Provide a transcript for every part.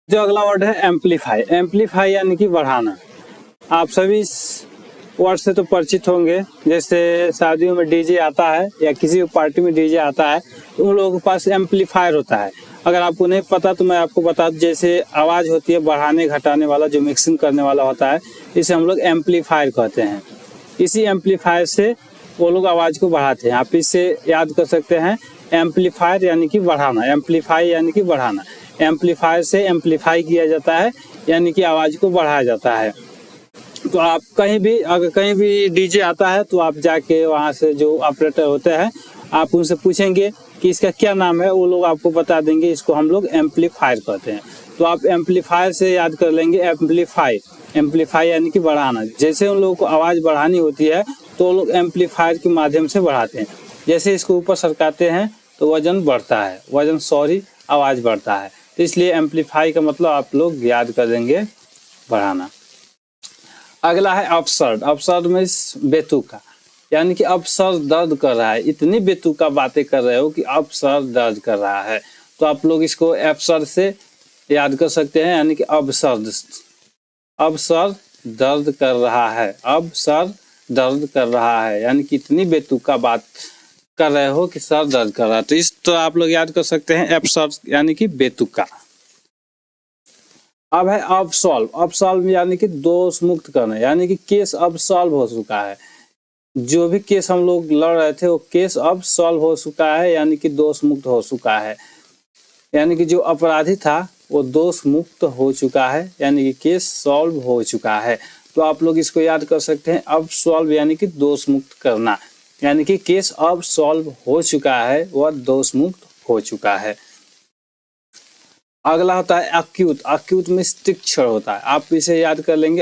जो अगला वर्ड है एम्पलीफाई। एम्पलीफाई यानी कि बढ़ाना। आप सभी इस वर्ड से तो परिचित होंगे। जैसे शादियों में डीजे आता है या किसी पार्टी में डीजे आता है तो उन लोगों के पास एम्पलीफायर होता है। अगर आपको नहीं पता तो मैं आपको बता दूं, जैसे आवाज़ होती है बढ़ाने घटाने वाला, जो मिक्सिंग करने वाला होता है, इसे हम लोग एम्पलीफायर कहते हैं। इसी एम्पलीफायर से वो लोग आवाज़ को बढ़ाते हैं। आप इससे याद कर सकते हैं, एम्पलीफायर यानी कि बढ़ाना, एम्पलीफाई यानी कि बढ़ाना। एम्पलीफायर से एम्पलीफाई किया जाता है यानी कि आवाज़ को बढ़ाया जाता है। तो आप कहीं भी, अगर कहीं भी डीजे आता है तो आप जाके वहाँ से जो ऑपरेटर होते हैं आप उनसे पूछेंगे कि इसका क्या नाम है, वो लोग आपको बता देंगे। इसको हम लोग एम्पलीफायर कहते हैं। तो आप एम्पलीफायर से याद कर लेंगे एम्पलीफाई। एम्पलीफाई यानी कि बढ़ाना। जैसे उन लोगों को आवाज़ बढ़ानी होती है तो वो लोग एम्पलीफायर के माध्यम से बढ़ाते हैं। जैसे इसको ऊपर सरकाते हैं तो वजन बढ़ता है, आवाज़ बढ़ता है। तो इसलिए एम्पलीफाई का मतलब आप लोग याद कर देंगे बढ़ाना। अगला है अपसर्ड। अपसर्ड में बेतुका, यानी कि अब सर दर्द कर रहा है, इतनी बेतुका बातें कर रहे हो कि अब सर दर्द कर रहा है। तो आप लोग इसको अपसर्ड से याद कर सकते हैं, यानी कि अब सर दर्द कर रहा है, अब सर दर्द कर रहा है, यानी कि इतनी बेतुका बात कर रहे हो कि सर दर्द कर रहा है। तो इस तो आप लोग याद कर सकते हैं अपसर्ड यानी कि बेतुका। अब है अब सॉल्व यानी कि दोष मुक्त करना, यानी कि केस अब सॉल्व हो चुका है। जो भी केस हम लोग लड़ रहे थे वो केस अब सॉल्व हो चुका है, यानी कि दोष मुक्त हो चुका है। यानी कि जो अपराधी था वो दोष मुक्त हो चुका है, यानी कि केस सॉल्व हो चुका है। तो आप लोग इसको याद कर सकते हैं, अब सॉल्व यानी कि दोष मुक्त करना, यानी कि केस अब सॉल्व हो चुका है, वह दोष मुक्त हो चुका है। अगला होता है अक्यूट। अक्यूट में तीक्ष्ण होता है, आप इसे याद कर लेंगे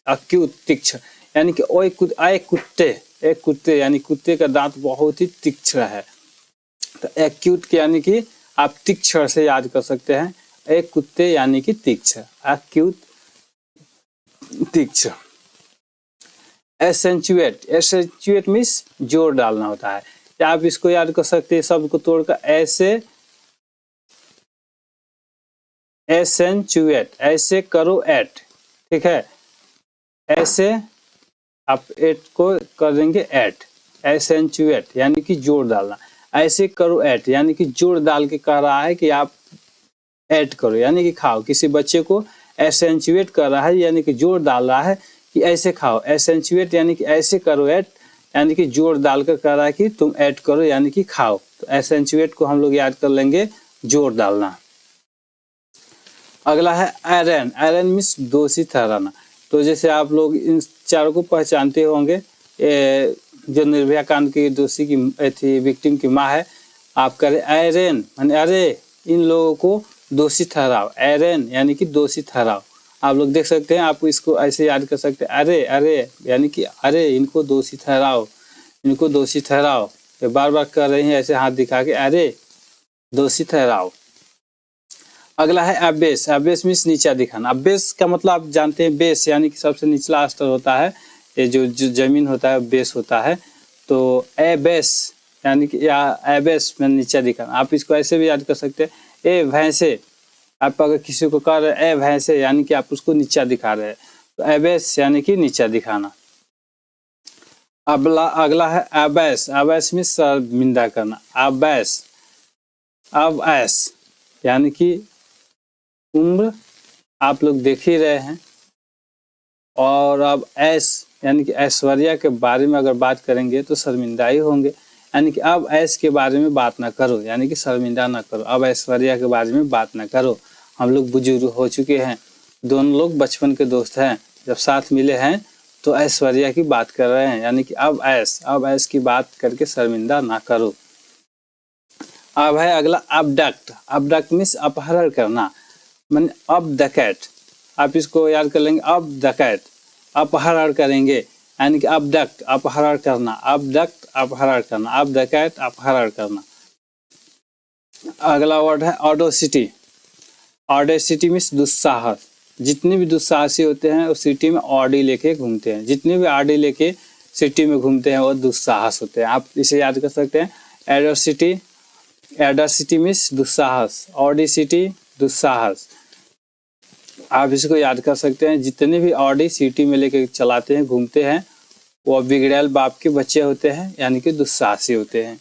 अक्यूट तीक्ष्ण, यानी कि एक कुत्ते यानी कुत्ते का दांत बहुत ही तीक्ष्ण है। तो एक्यूट यानी कि आप तीक्ष्ण से याद कर सकते हैं, एक कुत्ते यानी कि तीक्ष्ण, एक्यूट तीक्ष्ण। एसेंचुएट मीन्स जोर डालना होता है, या आप इसको याद कर सकते हैं शब्द को तोड़कर ऐसे करो एट, ठीक है। ऐसे आप एट को कर देंगे एट, एसेंचुएट यानी कि जोर डालना। ऐसे करो एट यानी कि जोर डाल के कह रहा है कि आप एट करो, यानी कि खाओ। किसी बच्चे को एसेंचुएट कर रहा है, यानी कि जोर डाल रहा है कि ऐसे खाओ। एसेंचुएट यानी कि ऐसे करो एट, यानी कि जोर डालकर कह रहा है कि तुम एट करो, यानी कि खाओ। तो एसेंचुएट को हम लोग याद कर लेंगे जोर डालना। अगला है आयरन। आयरन मीन्स दोषी ठहराना। तो जैसे आप लोग इन चारों को पहचानते होंगे, जो निर्भया कांड की दोषी की थी, विक्टिम की माँ है। आप करें आयरन माने अरे इन लोगों को दोषी ठहराओ, आयरन यानी कि दोषी ठहराओ। आप लोग देख सकते हैं, आप इसको ऐसे याद कर सकते हैं, अरे यानी कि अरे इनको दोषी ठहराओ, इनको दोषी ठहराओ। तो बार बार कर रहे हैं ऐसे हाथ दिखा के, अरे दोषी ठहराओ। अगला है अबेस। अबेस मीन्स नीचा दिखाना। अबेस का मतलब आप जानते हैं, बेस यानी कि सबसे निचला स्तर होता है, ये जो जमीन होता है बेस होता है। तो एबेस यानी कि या एबेस में नीचा दिखाना। आप इसको ऐसे भी याद कर सकते हैं, ए भैंसे। आप अगर किसी को कह रहे हैं ए भैंसे, यानी कि आप उसको नीचा दिखा रहे हैं। तो एबेस यानी कि नीचा दिखाना। अगला है अबैस। अबैस मीन्स शर्मिंदा करना। अबैस यानी कि उम्र आप लोग देख ही रहे हैं। और अब ऐश यानी कि ऐश्वर्या के बारे में अगर बात करेंगे तो शर्मिंदा ही होंगे, यानी कि अब ऐश के बारे में बात ना करो, यानी कि शर्मिंदा ना करो। अब ऐश्वर्या के बारे में बात ना करो। हम लोग बुजुर्ग हो चुके हैं, दोनों लोग बचपन के दोस्त हैं, जब साथ मिले हैं तो ऐश्वर्या की बात कर रहे हैं, यानी कि अब ऐश की बात करके शर्मिंदा ना करो। अब है अगला अबडक्ट। अबडक्ट मीन्स अपहरण करना, माने अब डकैत। आप इसको याद कर लेंगे, अब डकैत अपहरण करेंगे, यानी कि अबडक्ट अपहरण करना, अबडक्ट अपहरण करना, अब डकैत अपहरण करना। अगला वर्ड है ऑडोसिटी। ऑडेसिटी मीन्स दुस्साहस। जितने भी दुस्साहसी होते हैं वो सिटी में ऑडी लेके घूमते हैं, जितने भी ऑडी लेके सिटी में घूमते हैं वो दुस्साहस होते हैं। आप इसे याद कर सकते हैं, एडोसिटी। एडोसिटी मीन्स दुस्साहस, ऑडिसिटी दुस्साहस। आप इसको याद कर सकते हैं, जितने भी ऑडी सिटी में लेके चलाते हैं, घूमते हैं, वो बिगड़ैल बाप के बच्चे होते हैं, यानी कि दुस्साहसी होते हैं।